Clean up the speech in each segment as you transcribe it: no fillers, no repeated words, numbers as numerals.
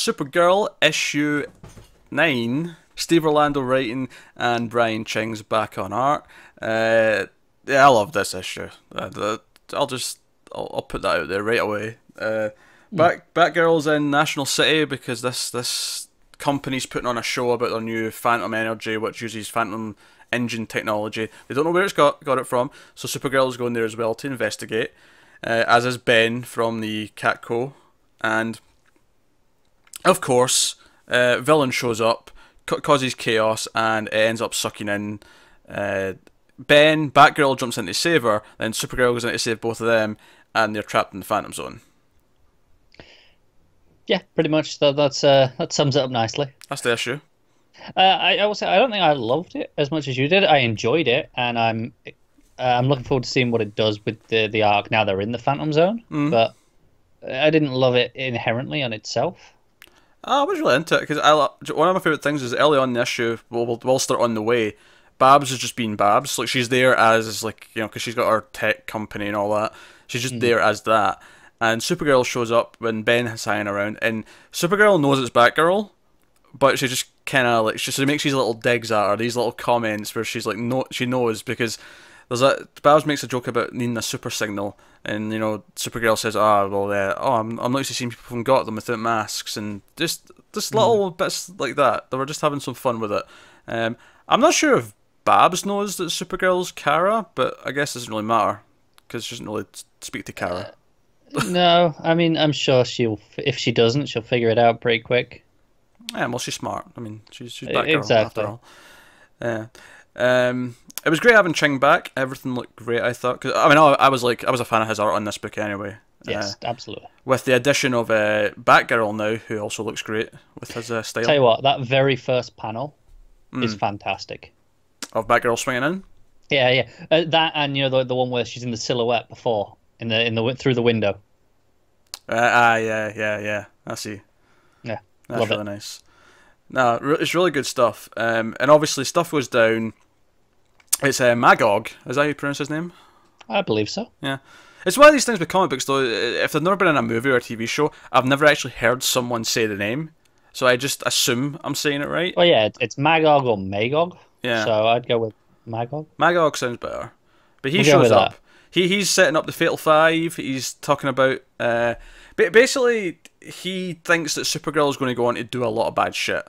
Supergirl issue 9. Steve Orlando writing and Brian Ching's back on art. Yeah, I love this issue. I'll put that out there right away. Batgirl's in National City because this company's putting on a show about their new Phantom Energy, which uses Phantom engine technology. They don't know where it's got it from, so Supergirl's going there as well to investigate. As is Ben from the Catco, and of course, villain shows up, causes chaos, and it ends up sucking in Ben. Batgirl jumps in to save her, then Supergirl goes in to save both of them, and they're trapped in the Phantom Zone. Yeah, pretty much. That sums it up nicely. That's the issue. I will say I don't think I loved it as much as you did. I enjoyed it, and I'm looking forward to seeing what it does with the arc now they're in the Phantom Zone. But I didn't love it inherently on itself. I was really into it because one of my favourite things is early on in the issue, whilst they're on the way, Babs is just being Babs. Like, she's there as, like, you know, because she's got her tech company and all that. She's just there as that. And Supergirl shows up when Ben is hanging around, and Supergirl knows it's Batgirl, but she just kind of like she makes these little digs at her, these little comments where she's like, no, she knows because Babs makes a joke about needing a super signal, and you know Supergirl says, I'm not used to seeing people from Gotham without masks, and just little bits like that. They were just having some fun with it. I'm not sure if Babs knows that Supergirl's Kara, but I guess it doesn't really matter because she doesn't really speak to Kara. No, I mean, I'm sure if she doesn't, she'll figure it out pretty quick. Yeah, well, she's smart. I mean, she's Batgirl exactly. after all. Yeah. It was great having Ching back. Everything looked great, I thought. Cause, I mean, I was a fan of his art on this book anyway. Yes, absolutely. With the addition of Batgirl now, who also looks great with his style. Tell you what, that very first panel is fantastic. Of Batgirl swinging in. Yeah. That and you know the one where she's in the silhouette before in the through the window. Yeah. I see. Yeah, that's really nice. No, it's really good stuff. And obviously stuff goes down. It's Magog. Is that how you pronounce his name? I believe so. Yeah. It's one of these things with comic books, though. If they've never been in a movie or a TV show, I've never actually heard someone say the name. So I just assume I'm saying it right. Oh, yeah, it's Magog or Magog. Yeah. So I'd go with Magog. Magog sounds better. But he shows up. He's setting up the Fatal Five. He's talking about... basically, he thinks that Supergirl is going to go on to do a lot of bad shit.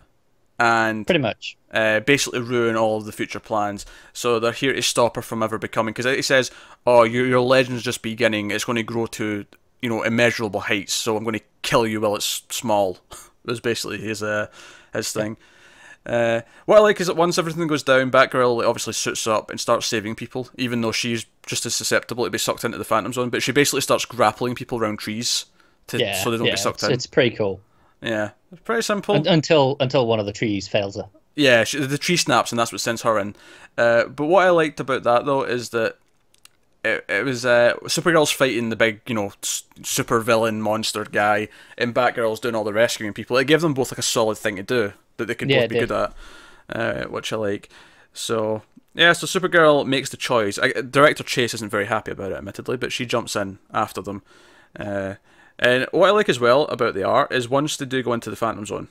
And pretty much basically ruin all of the future plans. So they're here to stop her from ever becoming... Because he says, oh, your legend's just beginning. It's going to grow to, you know, immeasurable heights. So I'm going to kill you while it's small. That's basically his thing. What I like is that once everything goes down, Batgirl obviously suits up and starts saving people, even though she's just as susceptible to be sucked into the Phantom Zone. But she basically starts grappling people around trees so they don't get sucked in. It's pretty cool. Yeah, it's pretty simple. Until one of the trees fails her. Yeah, the tree snaps and that's what sends her in. But what I liked about that though is that it was Supergirl's fighting the big, you know, super villain monster guy, and Batgirl's doing all the rescuing people. It gave them both like a solid thing to do that they could both be good at, which I like. So yeah, so Supergirl makes the choice. Director Chase isn't very happy about it, admittedly, but she jumps in after them. And what I like as well about the art is once they do go into the Phantom Zone,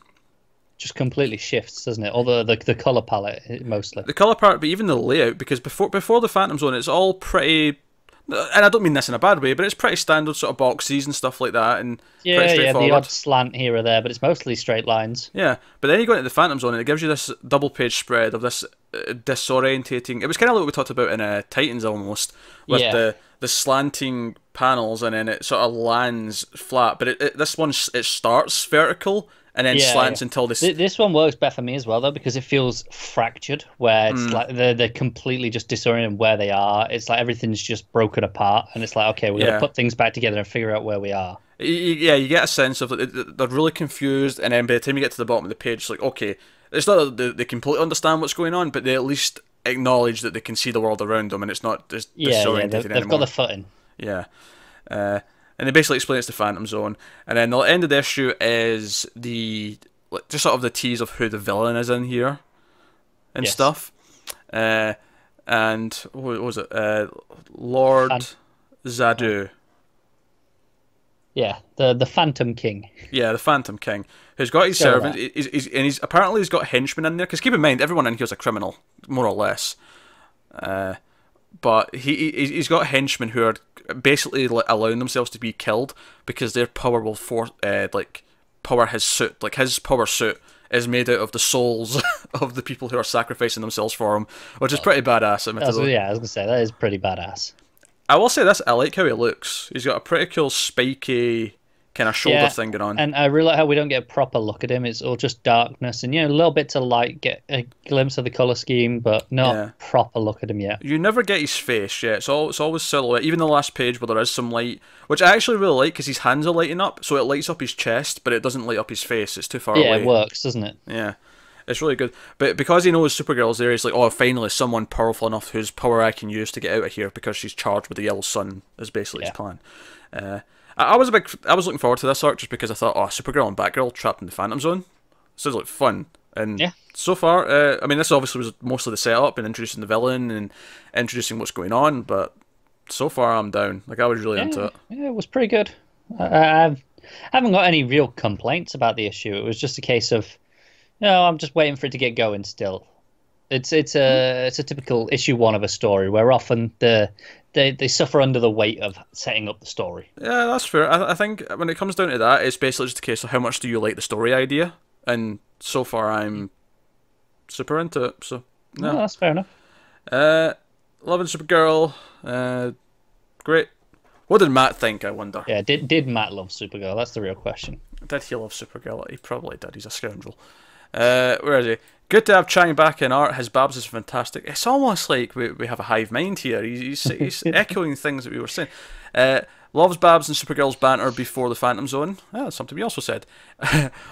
just completely shifts, doesn't it? All the color palette mostly. The color palette, but even the layout, because before the Phantom Zone, it's all pretty. And I don't mean this in a bad way, but it's pretty standard sort of boxes and stuff like that, and pretty straightforward. The odd slant here or there, but it's mostly straight lines. Yeah, but then you go into the Phantom Zone, and it gives you this double-page spread of this disorientating. It was kind of like what we talked about in Titans almost, with the slanting panels, and then it sort of lands flat. But this one it starts vertical and then slants until this. This one works better for me as well though, because it feels fractured, where it's like they're completely just disoriented where they are. It's like everything's just broken apart, and it's like, okay, we're gonna put things back together and figure out where we are. Yeah, you get a sense of they're really confused, and then by the time you get to the bottom of the page, it's like, okay, it's not that they completely understand what's going on, but they at least acknowledge that they can see the world around them, and it's not just disorientated anymore. They've got the footing. Yeah. And they basically explain it's the Phantom Zone, and then the end of the issue is just sort of the tease of who the villain is in here and stuff. And what was it? Lord Zadu. Yeah, the Phantom King. Yeah, the Phantom King, who's got his Sure servant. He's apparently he's got henchmen in there. Because keep in mind, everyone in here's a criminal, more or less. But he's got henchmen who are basically allowing themselves to be killed because their power will power his suit. Like his power suit is made out of the souls of the people who are sacrificing themselves for him, which is pretty badass. Yeah, I was gonna say that is pretty badass. I will say this: I like how he looks. He's got a pretty cool spiky kind of shoulder thing going on. And I really like how we don't get a proper look at him. It's all just darkness and a little bit of light, get a glimpse of the color scheme, but not proper look at him yet. You never get his face yet. It's always silhouette. Even the last page where there is some light, which I actually really like because his hands are lighting up, so it lights up his chest, but it doesn't light up his face. It's too far away. Yeah, it works, doesn't it? Yeah. It's really good. But because he knows Supergirl's there, he's like, oh, finally, someone powerful enough whose power I can use to get out of here because she's charged with the Yellow Sun, is basically his plan. I was looking forward to this arc just because I thought, oh, Supergirl and Batgirl trapped in the Phantom Zone. Sounds like fun. And so far, I mean, this obviously was mostly the setup and introducing the villain and introducing what's going on, but so far I'm down. Like, I was really into it. Yeah, it was pretty good. I haven't got any real complaints about the issue. It was just a case of, I'm just waiting for it to get going still. It's a typical issue 1 of a story where often they suffer under the weight of setting up the story. Yeah, that's fair. I think when it comes down to that, it's basically just a case of how much do you like the story idea, and so far I'm super into it. So no, that's fair enough. Loving Supergirl, great. What did Matt think, I wonder? Yeah, did Matt love Supergirl? That's the real question. Did he love Supergirl? He probably did. He's a scoundrel. Where is he? Good to have Chang back in art. His Babs is fantastic. It's almost like we have a hive mind here. He's echoing things that we were saying. Loves Babs and Supergirl's banter before the Phantom Zone. That's something we also said.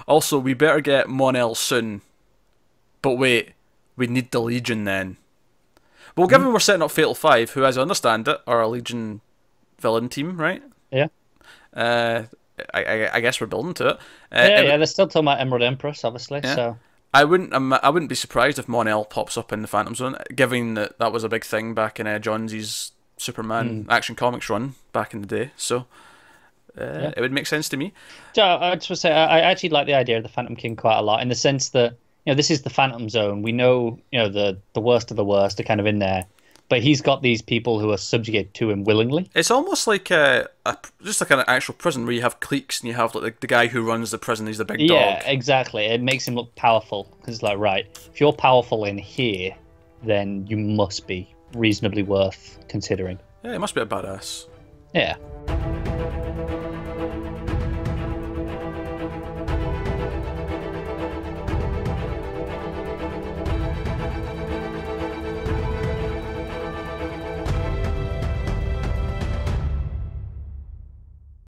Also, we better get Mon-El soon. But wait, we need the Legion then. Well, given we're setting up Fatal 5, who, as I understand it, are a Legion villain team, right? Yeah. I guess we're building to it. They're still talking about Emerald Empress, obviously. Yeah. So I wouldn't be surprised if Mon-El pops up in the Phantom Zone, given that was a big thing back in Johnsy's Superman Action Comics run back in the day. So it would make sense to me. So I just want to say I actually like the idea of the Phantom King quite a lot, in the sense that this is the Phantom Zone. We know the worst of the worst are kind of in there. But he's got these people who are subjugated to him willingly. It's almost like just like an actual prison where you have cliques and you have like the guy who runs the prison. He's the big dog. Yeah, exactly. It makes him look powerful because it's like, right, if you're powerful in here, then you must be reasonably worth considering. Yeah, he must be a badass. Yeah.